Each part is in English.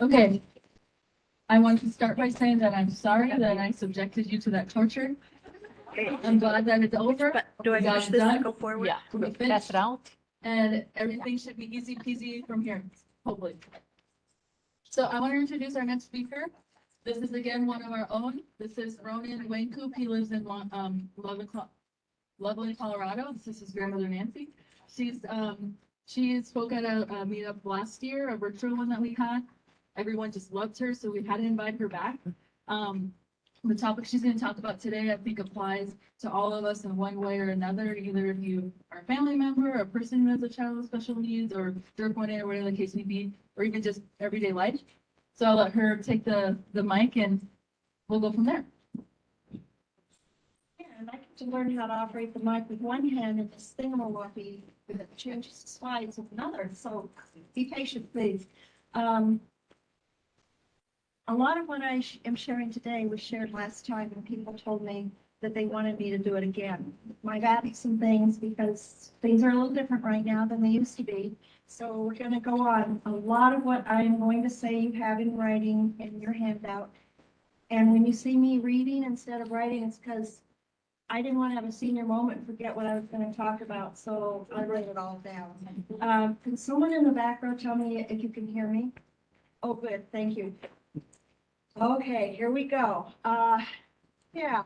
Okay, I want to start by saying that I'm sorry that I subjected you to that torture. I'm glad that it's over. But do I It's push all this to done. go forward? Yeah, We pass finished, it out. and everything should be easy peasy from here, hopefully. So I want to introduce our next speaker. This is again one of our own. This is Ronan Wankoop. He lives in Loveland, Colorado. This is his grandmother Nancy. She spoke at a meetup last year, a virtual one that we had. Everyone just loved her, so we had to invite her back. The topic she's going to talk about today, I think, applies to all of us in one way or another. Either if you are a family member, a person who has a child with special needs, or DYRK1A, or whatever the case may be, or even just everyday life. So I'll let her take the mic, and we'll go from there. Yeah, and I get to learn how to operate the mic with one hand and this thingamawabby that changes the slides with another, so be patient, please. A lot of what I am sharing today was shared last time, and people told me that they wanted me to do it again. I've added some things because things are a little different right now than they used to be. So we're going to go on. A lot of what I'm going to say you have in writing in your handout. And when you see me reading instead of writing, it's because I didn't want to have a senior moment and forget what I was going to talk about, so I wrote it all down. Can someone in the back row tell me if you can hear me? Oh, good, thank you. Okay, here we go. Yeah.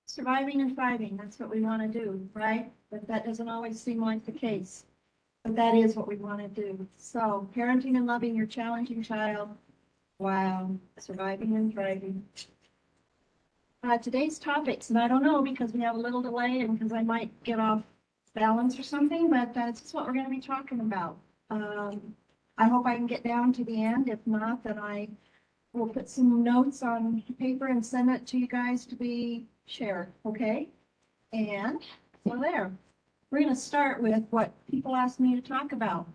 Surviving and thriving, that's what we want to do, right? But that doesn't always seem like the case. But that is what we want to do. So, parenting and loving your challenging child while surviving and thriving. Today's topics, and I don't know because we have a little delay and because I might get off balance or something, but this is what we're going to be talking about. I hope I can get down to the end. If not, then I will put some notes on paper and send it to you guys to be shared, okay? And so there. We're going to start with what people asked me to talk about,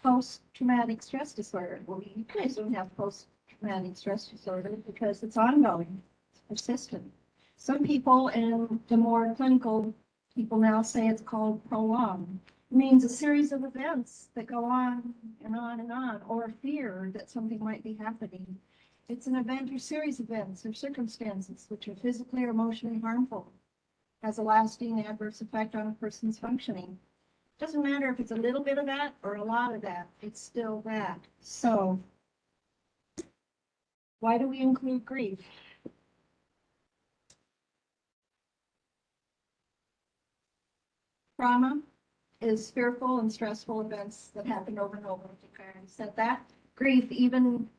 post-traumatic stress disorder. Well, you guys don't have post-traumatic stress disorder because it's ongoing, it's persistent. Some people, and the more clinical people now say it's called prolonged. It means a series of events that go on and on and on, or fear that something might be happening. It's an event or series of events or circumstances which are physically or emotionally harmful, has a lasting adverse effect on a person's functioning. Doesn't matter if it's a little bit of that or a lot of that, it's still that. So, why do we include grief? Trauma is fearful and stressful events that happen over and over. I already said that. Grief, even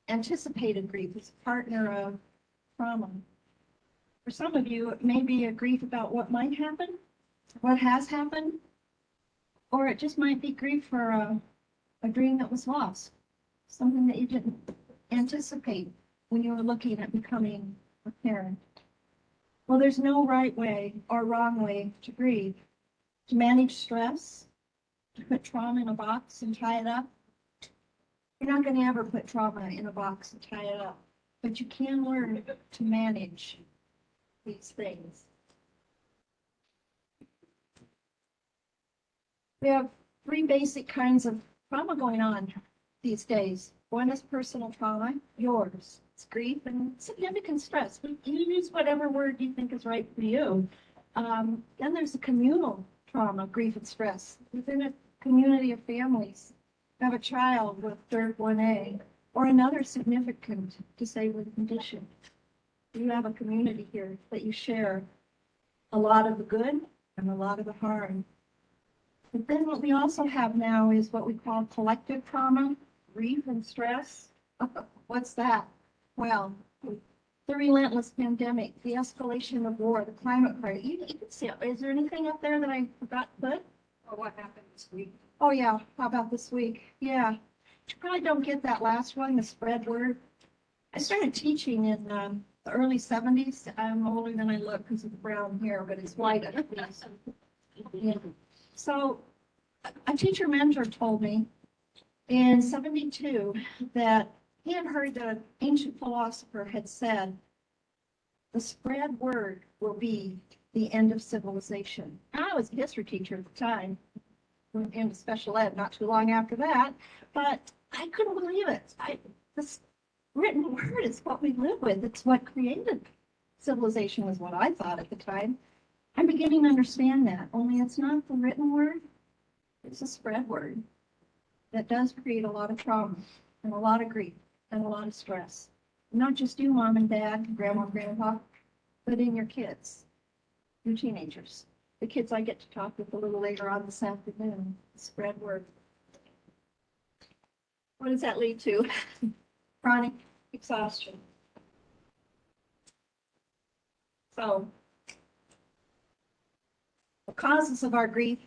anticipated grief, is a partner of trauma. For some of you, it may be a grief about what might happen, what has happened, or it just might be grief for a dream that was lost, something that you didn't anticipate when you were looking at becoming a parent. Well, there's no right way or wrong way to grieve. To manage stress, to put trauma in a box and tie it up. You're not going to ever put trauma in a box and tie it up, but you can learn to manage these things. We have three basic kinds of trauma going on these days. One is personal trauma, yours. It's grief and significant stress. You use whatever word you think is right for you. Then there's the communal trauma, grief and stress. Within a community of families, you have a child with DYRK1A or another significant disabling condition. You have a community here that you share a lot of the good and a lot of the harm. But then what we also have now is what we call collective trauma, grief and stress. What's that? Well, the relentless pandemic, the escalation of war, the climate crisis. You can see it. Is there anything up there that I forgot to put? Or what happened this week? Oh, yeah. How about this week? Yeah. You probably don't get that last one, the spread word. I started teaching in the early 70s. I'm older than I look because of the brown hair, but it's white underneath. Yeah. So a teacher mentor told me in 72 that he had heard that an ancient philosopher had said, the spread word will be the end of civilization. I was a history teacher at the time, went into special ed not too long after that, but I couldn't believe it. This written word is what we live with. It's what created civilization, is what I thought at the time. I'm beginning to understand that, only it's not the written word, it's a spread word that does create a lot of trauma and a lot of grief and a lot of stress. Not just you, mom and dad, grandma, grandpa, but in your kids, your teenagers, the kids I get to talk with a little later on this afternoon. Spread word. What does that lead to? Chronic exhaustion. So, the causes of our grief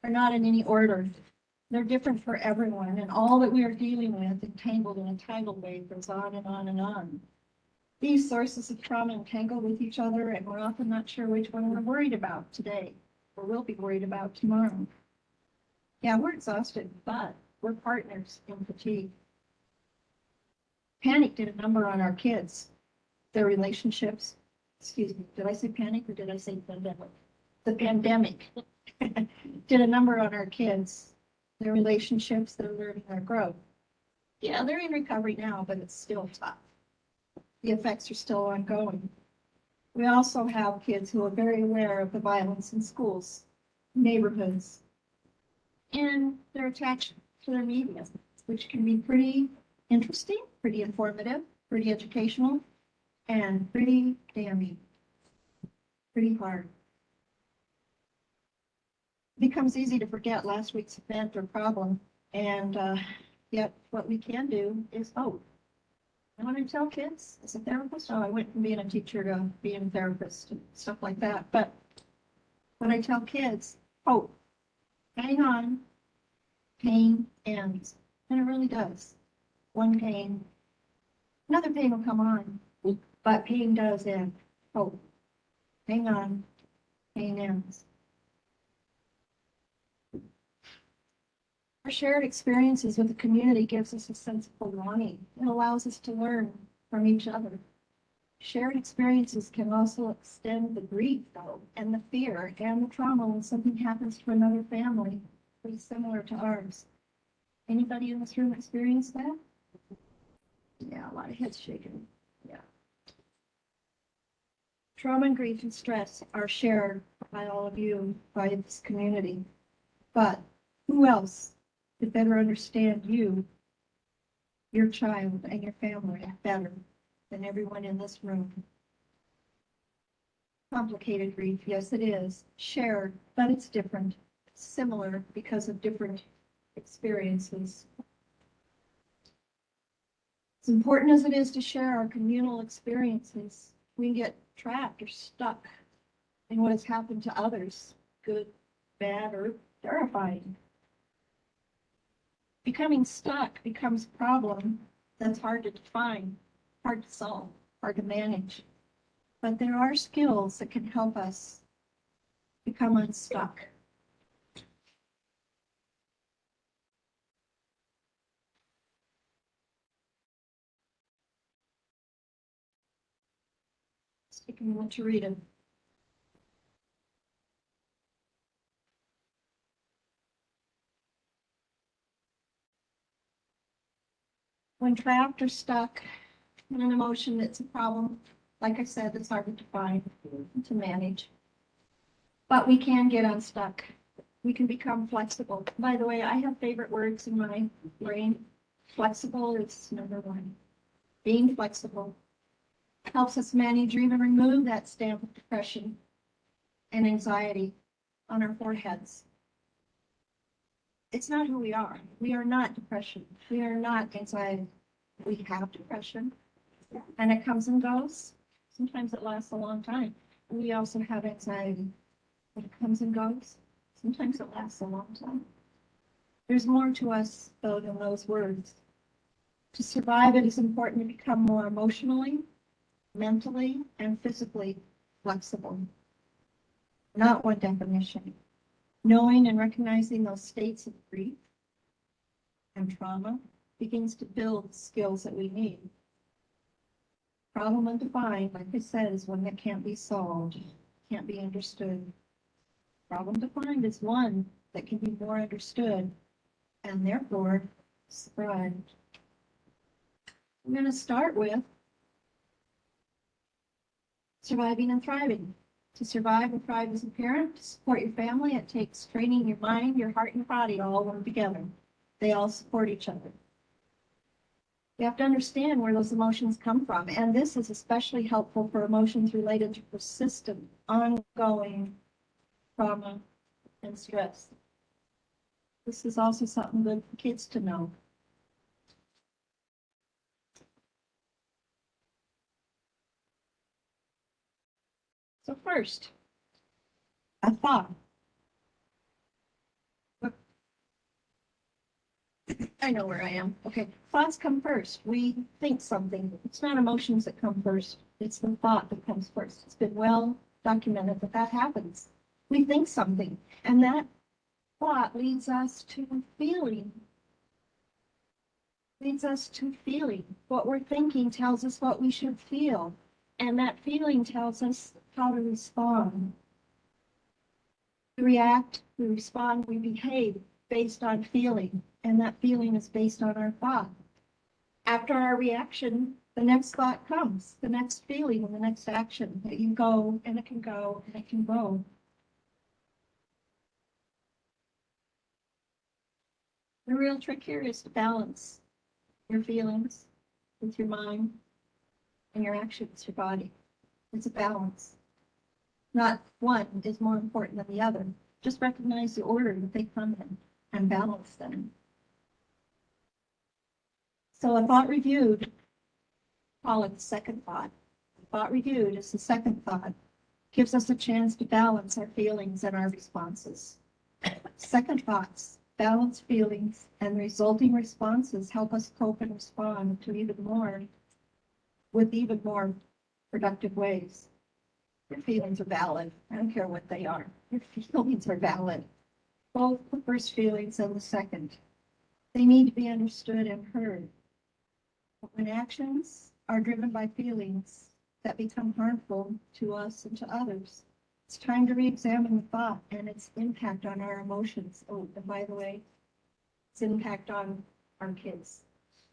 are not in any order. They're different for everyone, and all that we are dealing with, entangled in a tidal wave, goes on and on and on. These sources of trauma entangle with each other, and we're often not sure which one we're worried about today, or will be worried about tomorrow. Yeah, we're exhausted, but we're partners in fatigue. Panic did a number on our kids, their relationships. Excuse me, did I say panic or did I say pandemic? The pandemic did a number on our kids, their relationships, their learning, their growth. Yeah, they're in recovery now, but it's still tough. The effects are still ongoing. We also have kids who are very aware of the violence in schools, neighborhoods, and they're attached to their media, which can be pretty interesting, pretty informative, pretty educational, and pretty damning, pretty hard. It becomes easy to forget last week's event or problem, and yet what we can do is hope. I want to tell kids as a therapist, I went from being a teacher to being a therapist and stuff like that, but when I tell kids, hope, hang on, pain ends, and it really does. One pain, another pain will come on, but pain does end. Hope, hang on, pain ends. Our shared experiences with the community gives us a sense of belonging. It allows us to learn from each other. Shared experiences can also extend the grief, though, and the fear and the trauma when something happens to another family pretty similar to ours. Anybody in this room experience that? Yeah, a lot of heads shaking. Yeah. Trauma and grief and stress are shared by all of you, by this community. But who else to better understand you, your child, and your family better than everyone in this room? Complicated grief, yes, it is. Shared, but it's different. It's similar because of different experiences. As important as it is to share our communal experiences, we get trapped or stuck in what has happened to others, good, bad, or terrifying. Becoming stuck becomes a problem that's hard to define, hard to solve, hard to manage. But there are skills that can help us become unstuck. Let's take a moment to read it. When trapped or stuck in an emotion that's a problem, like I said, it's hard to define and to manage. But we can get unstuck. We can become flexible. By the way, I have favorite words in my brain. Flexible is number one. Being flexible helps us manage or even remove that stamp of depression and anxiety on our foreheads. It's not who we are. We are not depression. We are not anxiety. We have depression, and it comes and goes. Sometimes it lasts a long time. We also have anxiety. But it comes and goes. Sometimes it lasts a long time. There's more to us, though, than those words. To survive, it is important to become more emotionally, mentally, and physically flexible. Not one definition. Knowing and recognizing those states of grief and trauma begins to build skills that we need. Problem undefined, like I said, is one that can't be solved, can't be understood. Problem defined is one that can be more understood and therefore Spread. I'm going to start with surviving and thriving. To survive and thrive as a parent, to support your family, it takes training your mind, your heart, and your body all work together. They all support each other. You have to understand where those emotions come from, and this is especially helpful for emotions related to persistent, ongoing trauma and stress. This is also something good for kids to know. So first, a thought. I know where I am. Okay, thoughts come first. We think something. It's not emotions that come first. It's the thought that comes first. It's been well documented that that happens. We think something, and that thought leads us to feeling. Leads us to feeling. What we're thinking tells us what we should feel, and that feeling tells us how to respond. We react, we respond, we behave based on feeling, and that feeling is based on our thought. After our reaction, the next thought comes, the next feeling, and the next action. It can go, and it can go, and it can go. The real trick here is to balance your feelings with your mind and your actions, your body. It's a balance. Not one is more important than the other. Just recognize the order that they come in and balance them. So a thought reviewed, call it the second thought. Thought reviewed is the second thought. Gives us a chance to balance our feelings and our responses. Second thoughts, balanced feelings, and resulting responses help us cope and respond to even more productive ways. Your feelings are valid. I don't care what they are. Your feelings are valid. Both the first feelings and the second. They need to be understood and heard. But when actions are driven by feelings that become harmful to us and to others, it's time to re-examine the thought and its impact on our emotions. Oh, and by the way, its impact on our kids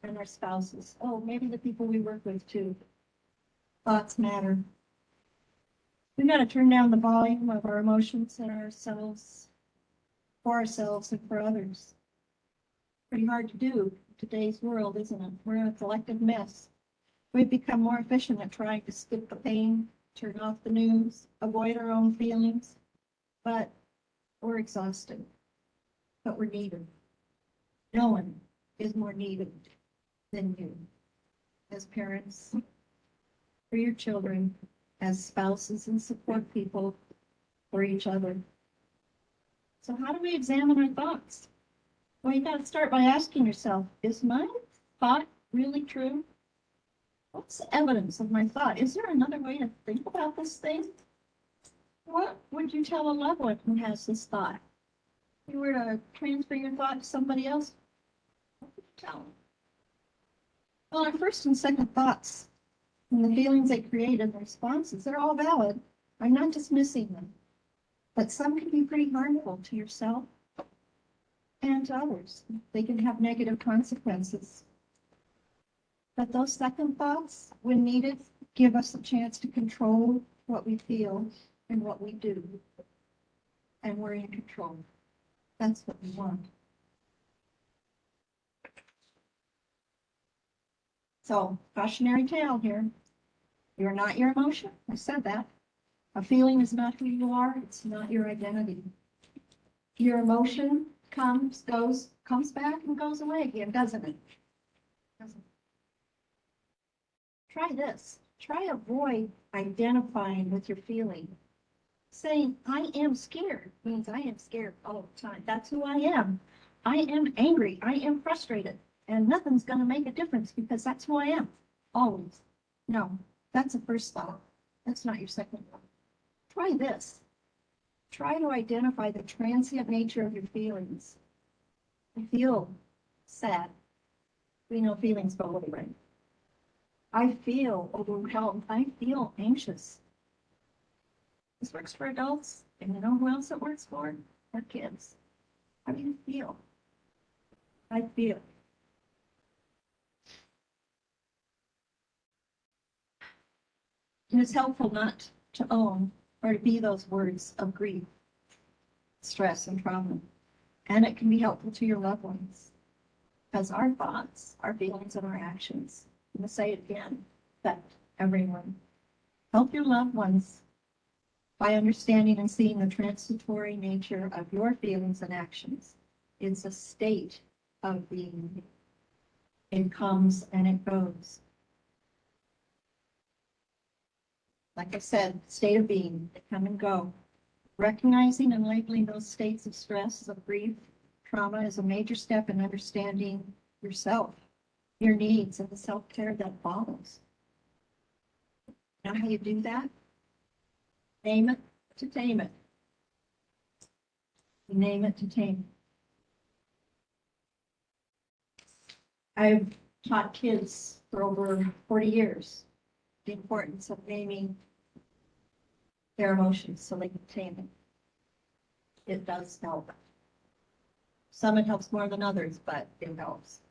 and our spouses. Oh, maybe the people we work with too. Thoughts matter. We've got to turn down the volume of our emotions and ourselves, for ourselves and for others. Pretty hard to do in today's world, isn't it? We're in a collective mess. We've become more efficient at trying to skip the pain, turn off the news, avoid our own feelings, but we're exhausted. But we're needed. No one is more needed than you as parents, for your children, as spouses and support people for each other. So how do we examine our thoughts? Well, you got to start by asking yourself, is my thought really true? What's the evidence of my thought? Is there another way to think about this thing? What would you tell a loved one who has this thought? If you were to transfer your thought to somebody else, what would you tell them? Well, our first and second thoughts and the feelings they create and the responses, they're all valid. I'm not dismissing them, but some can be pretty harmful to yourself and to others. They can have negative consequences. But those second thoughts, when needed, give us a chance to control what we feel and what we do. And we're in control. That's what we want. So, cautionary tale here. You're not your emotion. I said that. A feeling is not who you are. It's not your identity. Your emotion comes back and goes away again, doesn't it? Try this. Try avoid identifying with your feeling. Saying, I am scared means I am scared all the time. That's who I am. I am angry. I am frustrated. And nothing's going to make a difference because that's who I am. Always. No, that's a first thought. That's not your second thought. Try this. Try to identify the transient nature of your feelings. I feel sad. We know feelings go away, right? I feel overwhelmed. I feel anxious. This works for adults, and you know who else it works for? Our kids. How do you feel? I feel. And it's helpful not to own or to be those words of grief, stress, and trauma. And it can be helpful to your loved ones. Because our thoughts, our feelings, and our actions, I'm going to say it again, affect everyone. Help your loved ones by understanding and seeing the transitory nature of your feelings and actions. It's a state of being. It comes and it goes. Like I said, state of being, they come and go. Recognizing and labeling those states of stress, of grief, trauma is a major step in understanding yourself, your needs, and the self-care that follows. Know how you do that? Name it to tame it. Name it to tame it. I've taught kids for over 40 years the importance of naming their emotions so they can tame it. It does help. Some it helps more than others, but it helps.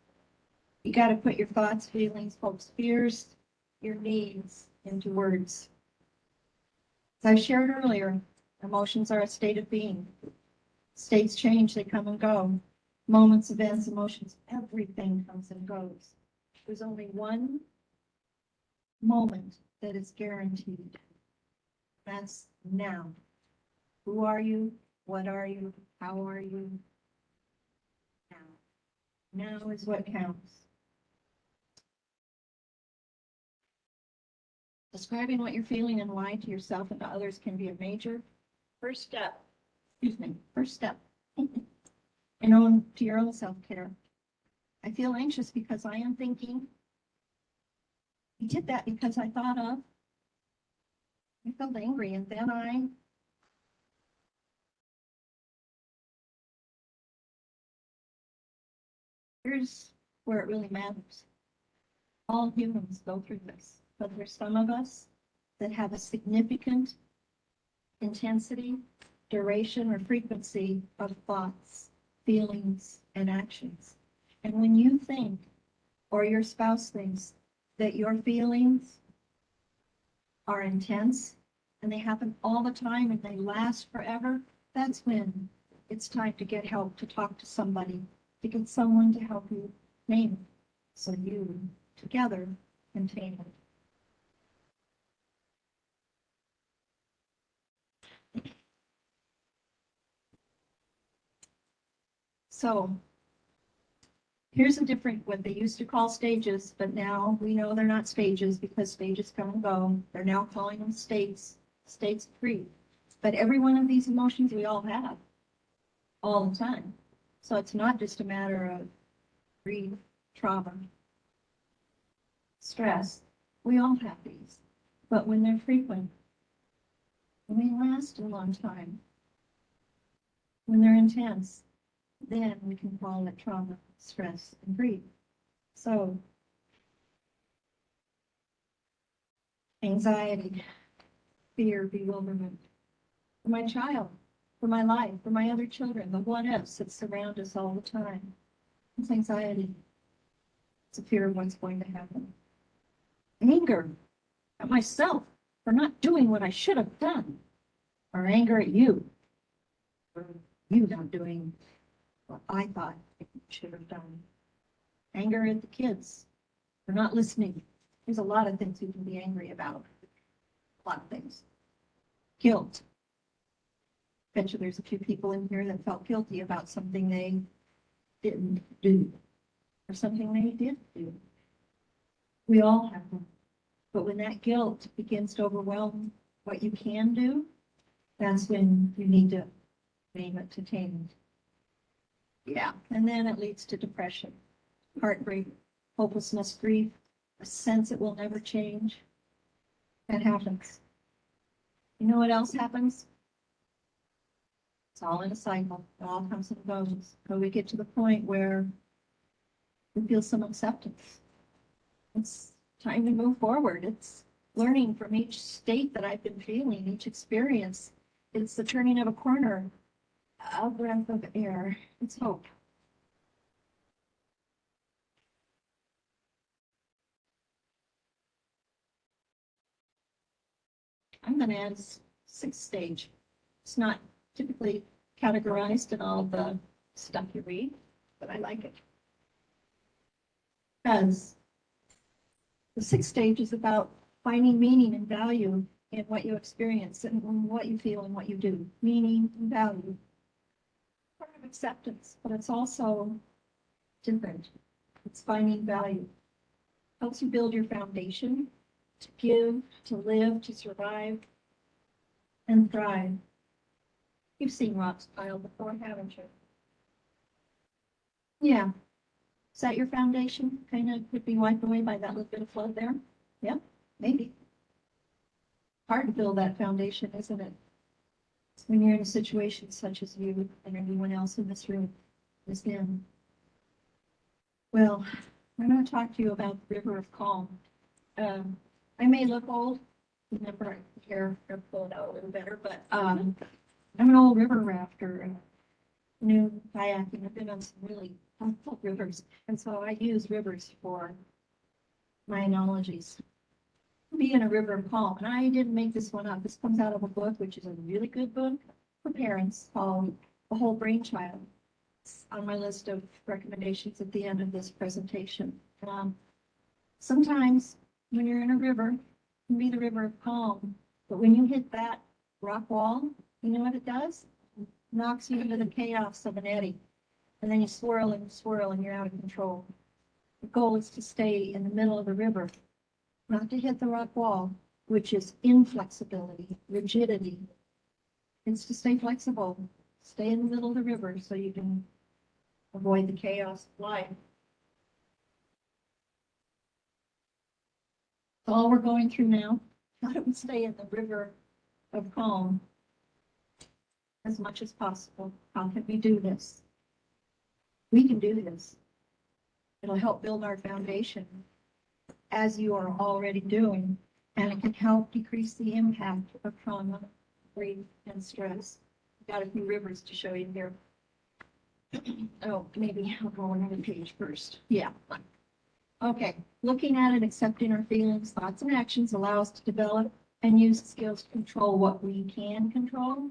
You got to put your thoughts, feelings, hopes, fears, your needs into words. As I shared earlier, emotions are a state of being. States change, they come and go. Moments, events, emotions, everything comes and goes. There's only one moment that is guaranteed. That's now. Who are you? What are you? How are you? Now. Now is what counts. Describing what you're feeling and why to yourself and to others can be a major first step. First step in to your own self-care. I feel anxious because I am thinking. I did that because I thought of. I felt angry and then here's where it really matters. All humans go through this, but there's some of us that have a significant intensity, duration, or frequency of thoughts, feelings, and actions. And when you think, or your spouse thinks, that your feelings are intense and they happen all the time and they last forever, that's when it's time to get help, to talk to somebody, to get someone to help you name it, so you together can tame it. So here's a different, what they used to call stages, but now we know they're not stages because stages come and go. They're now calling them states of grief. But every one of these emotions we all have all the time. So it's not just a matter of grief, trauma, stress. We all have these. But when they're frequent, when they last a long time, when they're intense, then we can call it trauma, stress, and grief. So, anxiety, fear, bewilderment. For my child, for my life, for my other children, the what ifs that surround us all the time. It's anxiety. It's a fear of what's going to happen. Anger at myself for not doing what I should have done. Or anger at you for you not doing what I thought I should have done. Anger at the kids for not listening. There's a lot of things you can be angry about. A lot of things. Guilt. Bet you there's a few people in here that felt guilty about something they didn't do or something they did do. We all have them. But when that guilt begins to overwhelm what you can do, that's when you need to name it to tame it. Yeah, and then it leads to depression, heartbreak, hopelessness, grief, a sense it will never change. That happens. You know what else happens? It's all in a cycle. It all comes and goes. But we get to the point where we feel some acceptance. It's time to move forward. It's learning from each state that I've been feeling, each experience. It's the turning of a corner, a breath of air. It's hope. I'm gonna add sixth stage. It's not typically categorized in all the stuff you read, but I like it. Because the sixth stage is about finding meaning and value in what you experience and what you feel and what you do. Meaning and value. Part of acceptance, but it's also different. It's finding value. Helps you build your foundation to give, to live, to survive, and thrive. You've seen rocks piled before, haven't you? Yeah. Is that your foundation? Kind of could be wiped away by that little bit of flood there? Yeah, maybe. Hard to build that foundation, isn't it? It's when you're in a situation such as you and anyone else in this room is in. Well, I'm going to talk to you about the River of Calm. I may look old, remember hair pull it out a little better, but I'm an old river rafter, new kayaking. I've been on some really helpful rivers, and so I use rivers for my analogies. Be in a river of calm, and I didn't make this one up. This comes out of a book, which is a really good book for parents called The Whole Brain Child. It's on my list of recommendations at the end of this presentation. Sometimes when you're in a river, it can be the river of calm, but when you hit that rock wall, you know what it does? It knocks you into the chaos of an eddy, and then you swirl and you're out of control. The goal is to stay in the middle of the river, not to hit the rock wall, which is inflexibility, rigidity. It's to stay flexible, stay in the middle of the river so you can avoid the chaos of life. All we're going through now, how do we stay in the river of calm as much as possible? How can we do this? We can do this. It'll help build our foundation, as you are already doing, and it can help decrease the impact of trauma, grief, and stress. I've got a few rivers to show you here. Oh, maybe I'll go another page first. Yeah. Okay, looking at and accepting our feelings, thoughts, and actions allow us to develop and use skills to control what we can control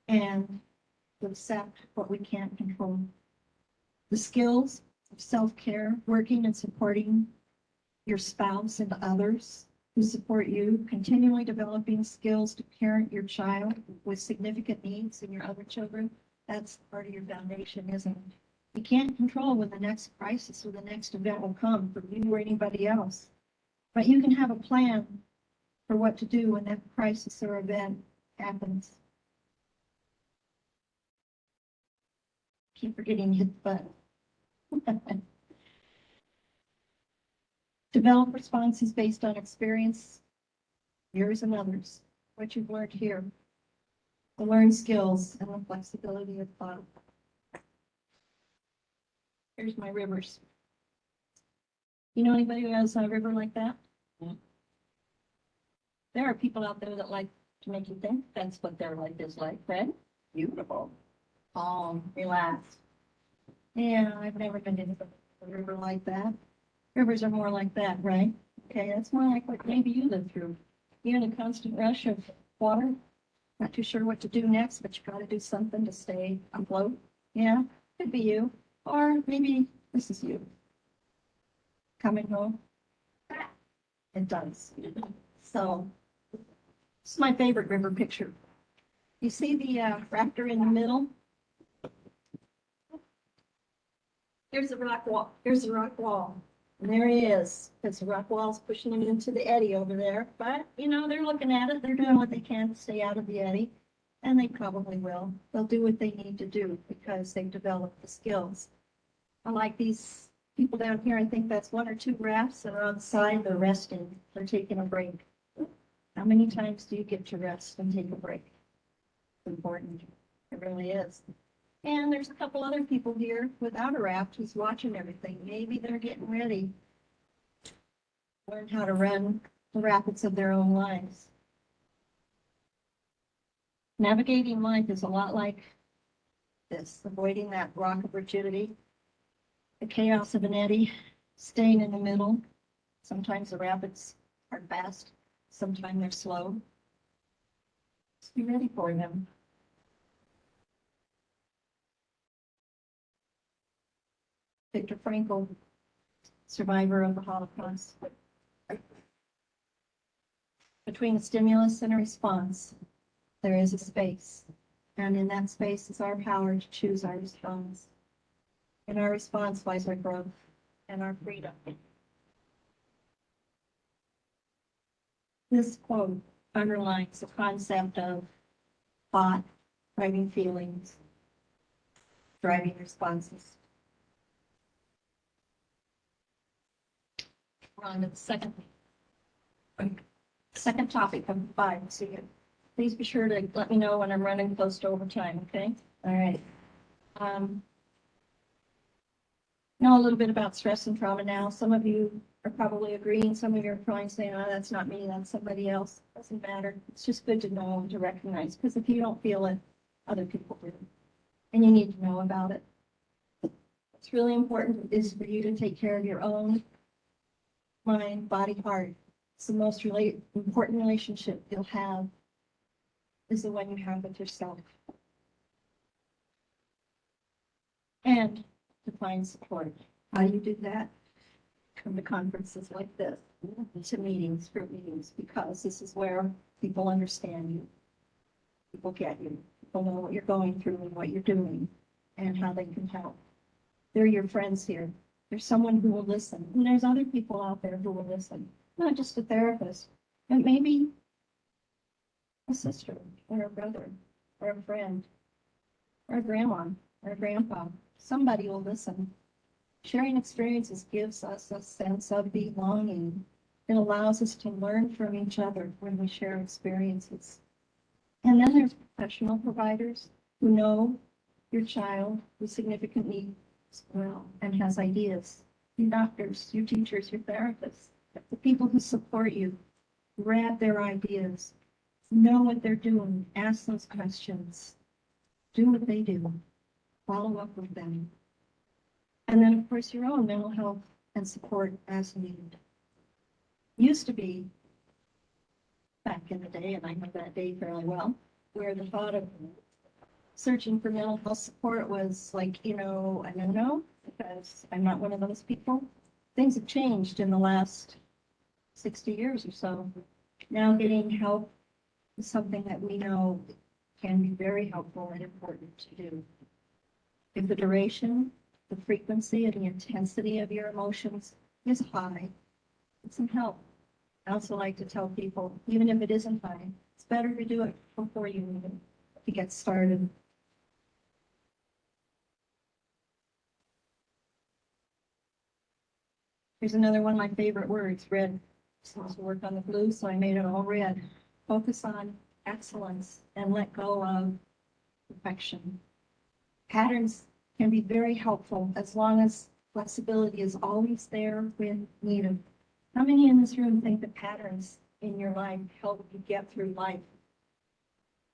and to accept what we can't control. The skills of self-care, working and supporting your spouse and others who support you, continually developing skills to parent your child with significant needs and your other children, that's part of your foundation, isn't it? You can't control when the next crisis or the next event will come for you or anybody else, but you can have a plan for what to do when that crisis or event happens. Keep forgetting to hit the button. Develop responses based on experience, yours and others, what you've learned here. The learned skills and the flexibility of thought. Here's my rivers. You know anybody who has a river like that? Yeah. There are people out there that like to make you think that's what their life is like, right? Beautiful. Calm, relaxed. Yeah, I've never been into a river like that. Rivers are more like that, right? Okay, that's more like what maybe you live through. You're in a constant rush of water, not too sure what to do next, but you got to do something to stay afloat. Yeah, could be you. Or maybe this is you. Coming home. It does. So, this is my favorite river picture. You see the raptor in the middle? Here's the rock wall. Here's the rock wall. And there he is. Because the rock wall's pushing him into the eddy over there. But, you know, they're looking at it. They're doing what they can to stay out of the eddy. And they probably will. They'll do what they need to do because they've developed the skills. I like these people down here. I think that's one or two rafts that are on the side. They're resting. They're taking a break. How many times do you get to rest and take a break? It's important. It really is. And there's a couple other people here without a raft who's watching everything. Maybe they're getting ready to learn how to run the rapids of their own lives. Navigating life is a lot like this, avoiding that rock of rigidity, the chaos of an eddy, staying in the middle. Sometimes the rapids are fast, sometimes they're slow. Just be ready for them. Viktor Frankl, survivor of the Holocaust. Between a stimulus and a response, there is a space. And in that space is our power to choose our response. In our response lies our growth and our freedom. This quote underlines the concept of thought, driving feelings, driving responses. We're on to the second topic of 5. So please be sure to let me know when I'm running close to overtime, okay? All right. Know a little bit about stress and trauma now. Some of you are probably agreeing. Some of you are probably saying, oh, that's not me, that's somebody else. Doesn't matter. It's just good to know and to recognize, because if you don't feel it, other people do. And you need to know about it. What's really important is for you to take care of your own mind, body, heart. It's the most important relationship you'll have is the one you have with yourself. And to find support. How do you do that? Come to conferences like this, to meetings, group meetings, because this is where people understand you. People get you. People know what you're going through and what you're doing and how they can help. They're your friends here. There's someone who will listen. And there's other people out there who will listen. Not just a therapist, but maybe a sister or a brother or a friend or a grandma or a grandpa. Somebody will listen. Sharing experiences gives us a sense of belonging. It allows us to learn from each other when we share experiences. And then there's professional providers who know your child with significant needs well and has ideas. Your doctors, your teachers, your therapists, the people who support you, grab their ideas, know what they're doing, ask those questions, do what they do, follow up with them. And then, of course, your own mental health and support as needed. Used to be, back in the day, and I know that day fairly well, where the thought of searching for mental health support was like, a no-no, because I'm not one of those people. Things have changed in the last 60 years or so. Now getting help is something that we know can be very helpful and important to do. If the duration, the frequency, and the intensity of your emotions is high, get some help. I also like to tell people, even if it isn't high, it's better to do it before you even get started. Here's another one of my favorite words, red. Supposed to work on the blue, so I made it all red. Focus on excellence and let go of perfection. Patterns can be very helpful as long as flexibility is always there when needed. How many in this room think that patterns in your life help you get through life?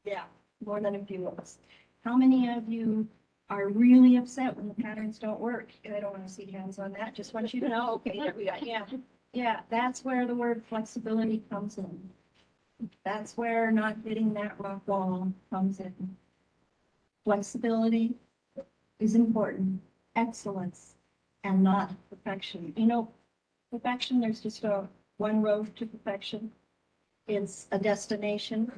Yeah, more than a few of us. How many of you are really upset when the patterns don't work? I don't want to see hands on that. Just want you to know, okay, there we go. Yeah, that's where the word flexibility comes in. That's where not hitting that rock wall comes in. Flexibility is important. Excellence and not perfection. Perfection, there's just one road to perfection. It's a destination.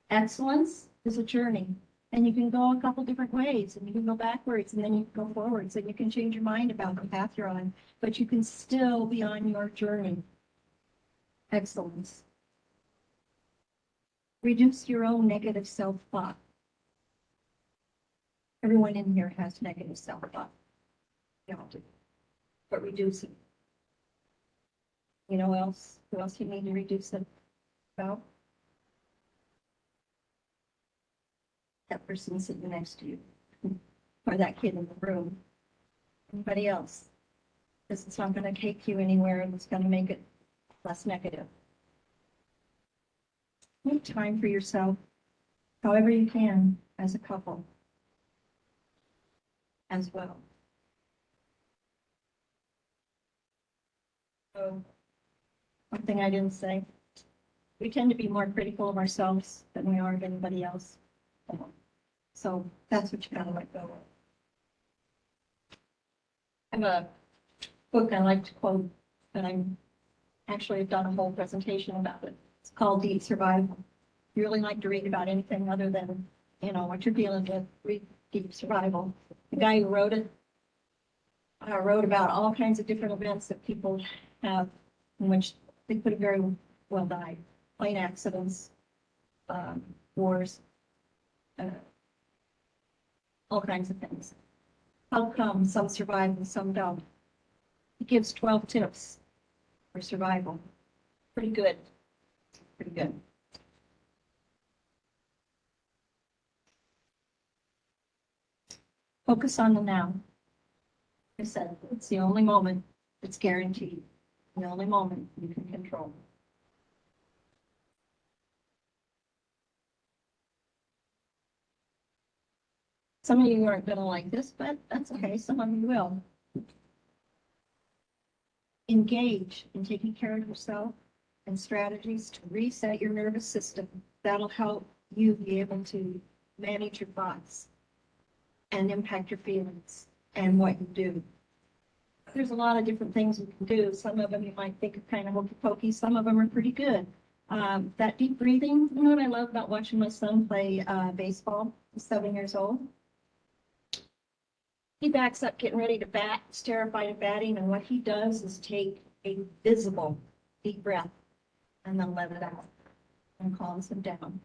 Excellence is a journey. And you can go a couple different ways, and you can go backwards, and then you can go forwards, and you can change your mind about the path you're on, but you can still be on your journey. Excellence. Reduce your own negative self-thought. Everyone in here has negative self-thought. You all do. But reduce it. You know who else you need to reduce it about? That person sitting next to you, or that kid in the room. Anybody else? Because it's not going to take you anywhere, and it's going to make it less negative. Make time for yourself, however you can, as a couple, as well. So, one thing I didn't say, we tend to be more critical of ourselves than we are of anybody else. So that's what you gotta let go of. I have a book I like to quote, and I'm actually have done a whole presentation about it. It's called Deep Survival. If you really like to read about anything other than, what you're dealing with, read Deep Survival. The guy who wrote it wrote about all kinds of different events that people have in which they could have very well died. Plane accidents, wars, all kinds of things. How come some survive and some don't? He gives 12 tips for survival. Pretty good. Pretty good. Focus on the now. Like I said, it's the only moment that's guaranteed. The only moment you can control. Some of you aren't going to like this, but that's okay. Some of you will. Engage in taking care of yourself and strategies to reset your nervous system. That'll help you be able to manage your thoughts and impact your feelings and what you do. There's a lot of different things you can do. Some of them you might think are kind of hokey pokey. Some of them are pretty good. That deep breathing, you know what I love about watching my son play baseball? He's 7 years old. He backs up getting ready to bat. He's terrified of batting. And what he does is take a visible deep breath and then let it out and calms him down.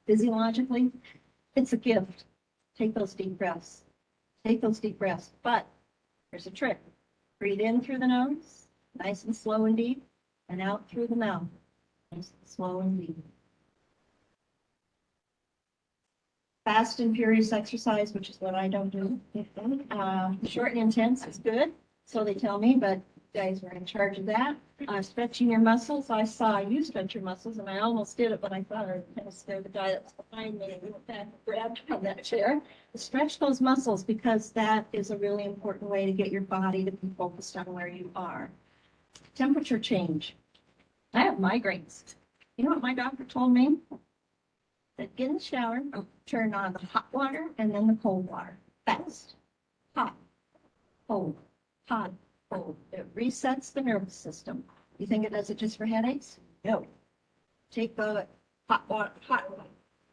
Physiologically, it's a gift. Take those deep breaths. Take those deep breaths. But there's a trick. Breathe in through the nose, nice and slow and deep, and out through the mouth, nice and slow and deep. Fast and furious exercise, which is what I don't do. Short and intense is good, so they tell me, but you guys were in charge of that. Stretching your muscles. I saw you stretch your muscles, and I almost did it, but I thought I kind of scared the guy that was behind me and he went back and grabbed me on that chair. Stretch those muscles because that is a really important way to get your body to be focused on where you are. Temperature change. I have migraines. You know what my doctor told me? That get in the shower, turn on the hot water and then the cold water. Fast. Hot, cold, hot, cold. It resets the nervous system. You think it does it just for headaches? No. Take the hot water,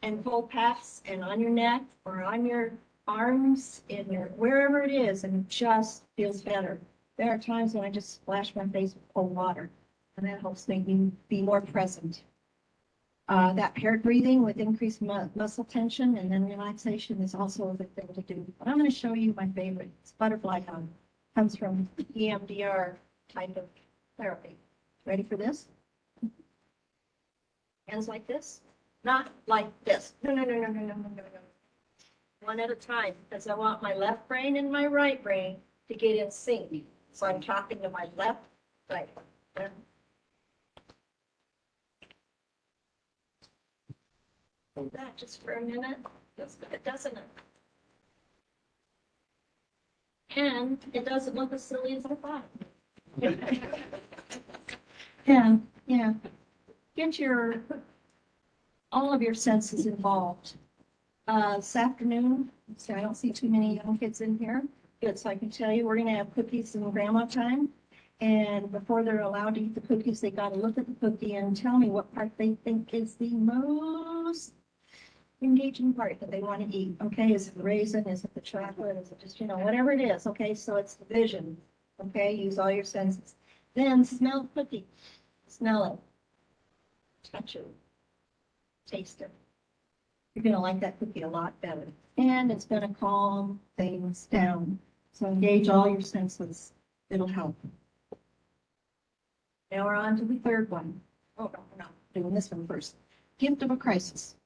and cold paths and on your neck or on your arms, in your wherever it is, and it just feels better. There are times when I just splash my face with cold water, and that helps me be more present. That paired breathing with increased muscle tension and then relaxation is also a good thing to do. But I'm going to show you my favorite. It's butterfly hug. Comes from EMDR type of therapy. Ready for this? Hands like this? Not like this. No. One at a time, because I want my left brain and my right brain to get in sync. So I'm talking to my left, right. Hold that just for a minute. Feels good, doesn't it? And it doesn't look as silly as I thought. Yeah. Get all of your senses involved. This afternoon, so I don't see too many young kids in here. Good, so I can tell you we're going to have cookies and grandma time. And before they're allowed to eat the cookies, they got to look at the cookie and tell me what part they think is the most engaging part that they want to eat. Okay, is it the raisin? Is it the chocolate? Is it just, whatever it is? Okay, so it's the vision. Okay, use all your senses. Then smell the cookie. Smell it. Touch it. Taste it. You're going to like that cookie a lot better. And it's going to calm things down. So engage all your senses. It'll help. Now we're on to the third one. Oh, no, we're not doing this one first. Gift of a crisis.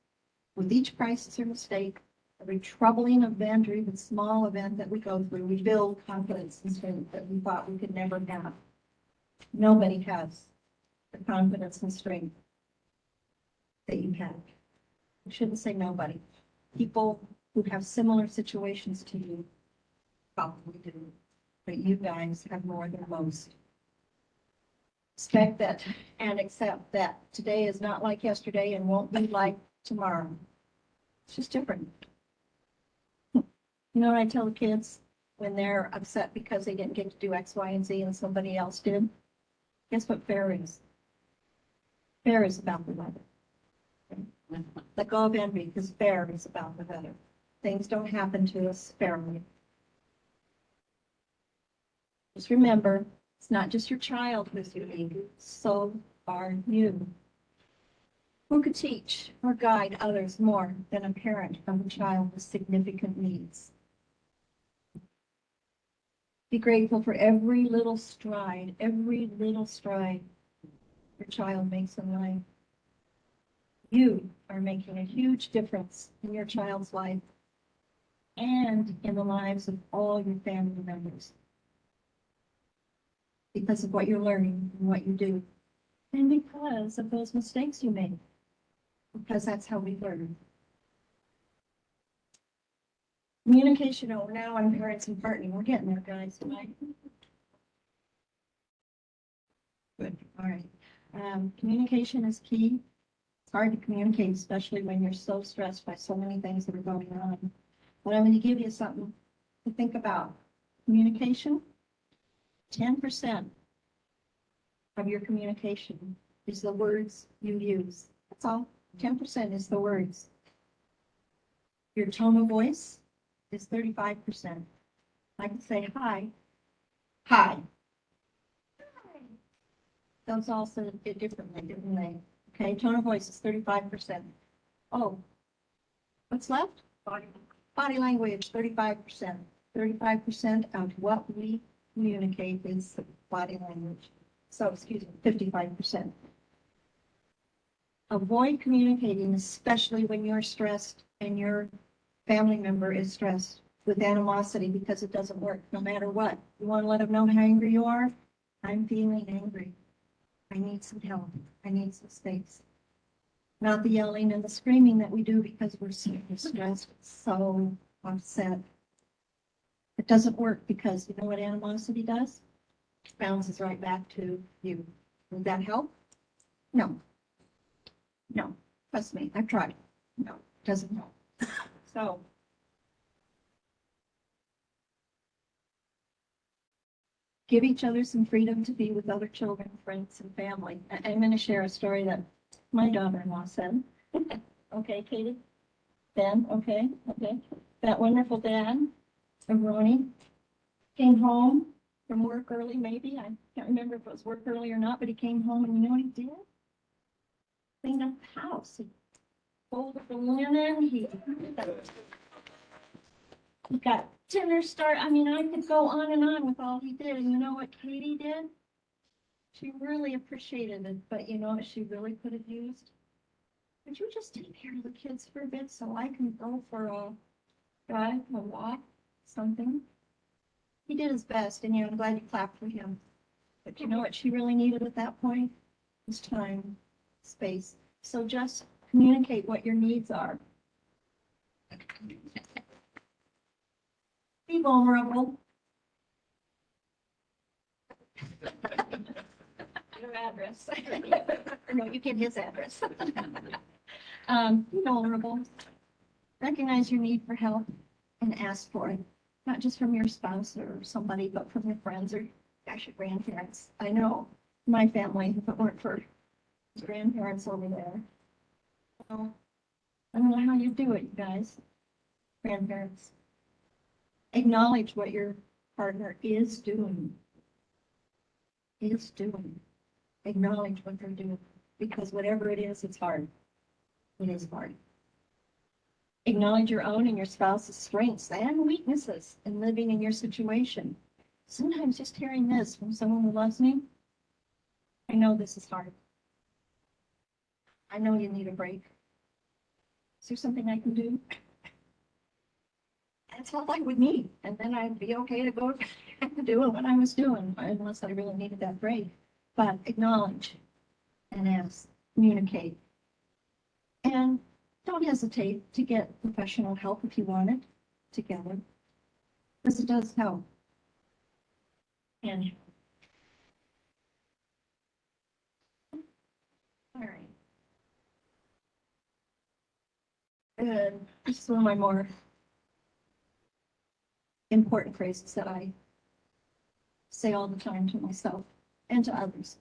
With each crisis or mistake, every troubling event or even small event that we go through, we build confidence and strength that we thought we could never have. Nobody has the confidence and strength that you have. I shouldn't say nobody. People who have similar situations to you probably do, but you guys have more than most. Expect that and accept that today is not like yesterday and won't be like tomorrow. It's just different. You know what I tell the kids when they're upset because they didn't get to do X, Y, and Z and somebody else did? Guess what fair is? Fair is about the weather. Let go of envy because fair is about the weather. Things don't happen to us fairly. Just remember, it's not just your child who's unique, so are you. Who could teach or guide others more than a parent of a child with significant needs? Be grateful for every little stride your child makes in life. You are making a huge difference in your child's life and in the lives of all your family members because of what you're learning and what you do, and because of those mistakes you made, because that's how we learn. Communication, oh, now on parents and partnering. We're getting there, guys, tonight. Good, all right. Communication is key. It's hard to communicate, especially when you're so stressed by so many things that are going on. But I'm going to give you something to think about. Communication, 10% of your communication is the words you use. That's all. 10% is the words. Your tone of voice is 35%. I can say hi. Hi. Those also did differently, didn't they? Okay, tone of voice is 35%. Oh, what's left? Body language, 35%. 35% of what we communicate is body language. So, excuse me, 55%. Avoid communicating, especially when you're stressed and your family member is stressed, with animosity, because it doesn't work no matter what. You want to let them know how angry you are? I'm feeling angry. I need some help. I need some space. Not the yelling and the screaming that we do because we're so stressed, so upset. It doesn't work because you know what animosity does? It bounces right back to you. Would that help? No. No. Trust me, I've tried. No, it doesn't help. So, give each other some freedom to be with other children, friends, and family. I'm going to share a story that my daughter-in-law said. Okay, Katie? Ben, okay, okay. That wonderful dad of Ronnie came home from work early, maybe. I can't remember if it was work early or not, but he came home and you know what he did? Cleaned up the house. He folded the linen. He got dinner started. I mean, I could go on and on with all he did. And you know what Katie did? She really appreciated it, but you know what she really could have used? Would you just take care of the kids for a bit so I can go for a drive, a walk, something? He did his best, and I'm glad you clapped for him. But you know what she really needed at that point? Was time, space. So just communicate what your needs are. Be vulnerable. Your address. No, you get his address. Be vulnerable. Recognize your need for help and ask for it. Not just from your spouse or somebody, but from your friends or gosh, your grandparents. I know my family, if it weren't for grandparents over there. Well, I don't know how you do it, you guys. Grandparents. Acknowledge what your partner is doing. Acknowledge what they're doing. Because whatever it is, it's hard. It is hard. Acknowledge your own and your spouse's strengths and weaknesses in living in your situation. Sometimes just hearing this from someone who loves me, I know this is hard. I know you need a break. Is there something I can do? That's all I would need. And then I'd be okay to go doing what I was doing, unless I really needed that break. But acknowledge and ask, communicate. And don't hesitate to get professional help if you want it together, because it does help. And All right. And this is one of my more important phrases that I say all the time to myself and to others.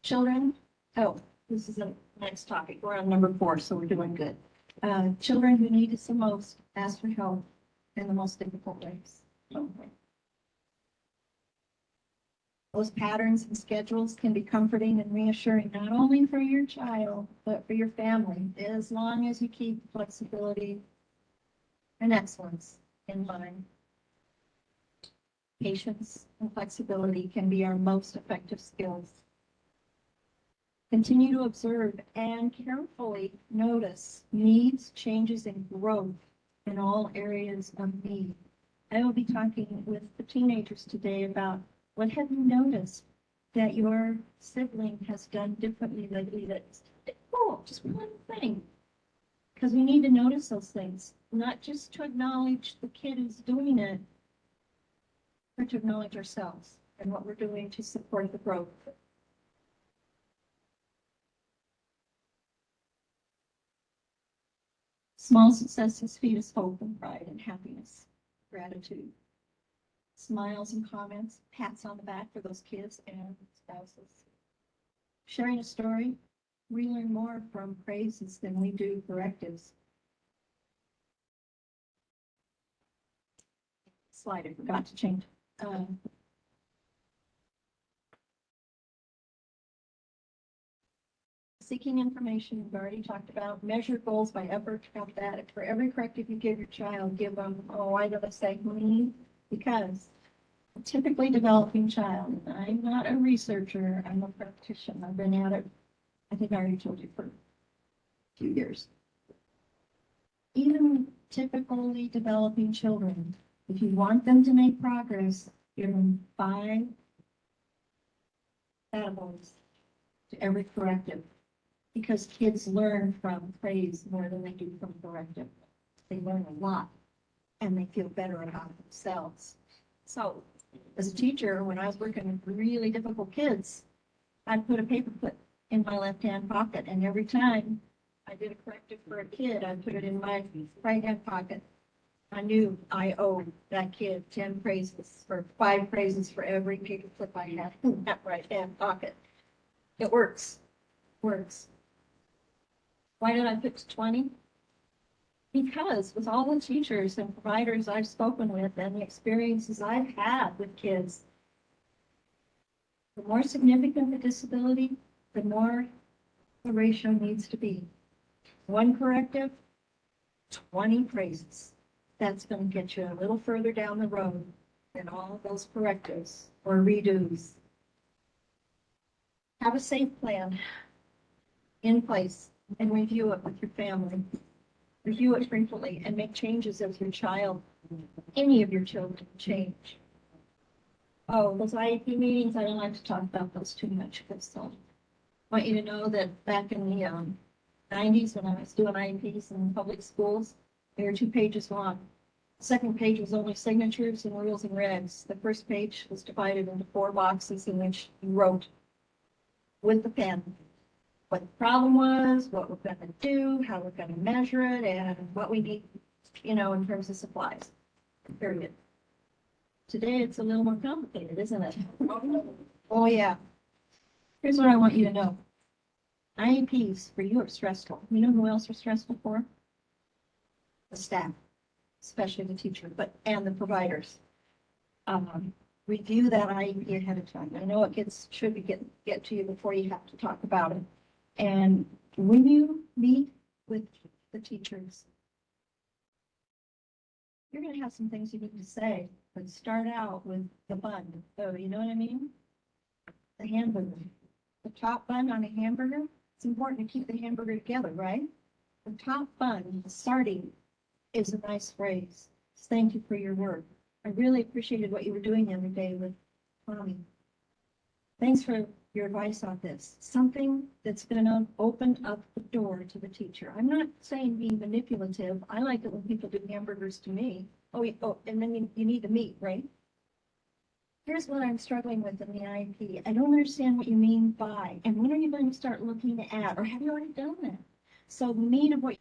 Children, oh, this is the next topic. We're on number 4, so we're doing good. Children who need us the most ask for help in the most difficult ways. Those patterns and schedules can be comforting and reassuring, not only for your child, but for your family, as long as you keep flexibility and excellence in mind. Patience and flexibility can be our most effective skills. Continue to observe and carefully notice needs, changes, and growth in all areas of need. I will be talking with the teenagers today about what have you noticed that your sibling has done differently lately that's cool, just one thing. Because we need to notice those things, not just to acknowledge the kid who's doing it, but to acknowledge ourselves and what we're doing to support the growth. Small successes feed us hope and pride and happiness, gratitude. Smiles and comments, pats on the back for those kids and spouses. Sharing a story, we learn more from praises than we do correctives. Slide, I forgot to change. Seeking information, we've already talked about. Measure goals by effort, got that. For every corrective you give your child, give them, why did I say me? Because a typically developing child, and I'm not a researcher, I'm a practitioner. I've been at it, I think I already told you, for a few years. Even typically developing children, if you want them to make progress, give them 5 attaboys to every corrective. Because kids learn from praise more than they do from corrective. They learn a lot and they feel better about themselves. So as a teacher, when I was working with really difficult kids, I'd put a paper clip in my left-hand pocket, and every time I did a corrective for a kid, I'd put it in my right-hand pocket. I knew I owed that kid 10 praises or 5 praises for every paper clip I had in that right-hand pocket. It works. Works. Why did I pick 20? Because with all the teachers and providers I've spoken with and the experiences I've had with kids, the more significant the disability, the more the ratio needs to be. 1 corrective, 20 praises. That's going to get you a little further down the road than all of those correctives or redos. Have a safe plan in place and review it with your family. Review it frequently and make changes as your child, any of your children, change. Oh, those IEP meetings, I don't like to talk about those too much because I want you to know that back in the 90s when I was doing IEPs in public schools, they were 2 pages long. The second page was only signatures and rules and regs. The first page was divided into 4 boxes in which you wrote with the pen what the problem was, what we're going to do, how we're going to measure it, and what we need, in terms of supplies. Period. Today, it's a little more complicated, isn't it? Oh, yeah. Here's what I want you to know. IEPs for you are stressful. You know who else are stressful for? The staff, especially the teacher, and the providers. Review that IEP ahead of time. I know it should get to you before you have to talk about it. And when you meet with the teachers, you're going to have some things you need to say, but start out with the bun. So you know what I mean? The hamburger. The top bun on a hamburger, it's important to keep the hamburger together, right? The top bun, the starting, is a nice phrase. Thank you for your work. I really appreciated what you were doing the other day with Tommy. Thanks for your advice on this. Something that's going to open up the door to the teacher. I'm not saying being manipulative. I like it when people do hamburgers to me. And then you need the meat, right? Here's what I'm struggling with in the IEP. I don't understand what you mean by, and when are you going to start looking at, or have you already done that? So the meat of what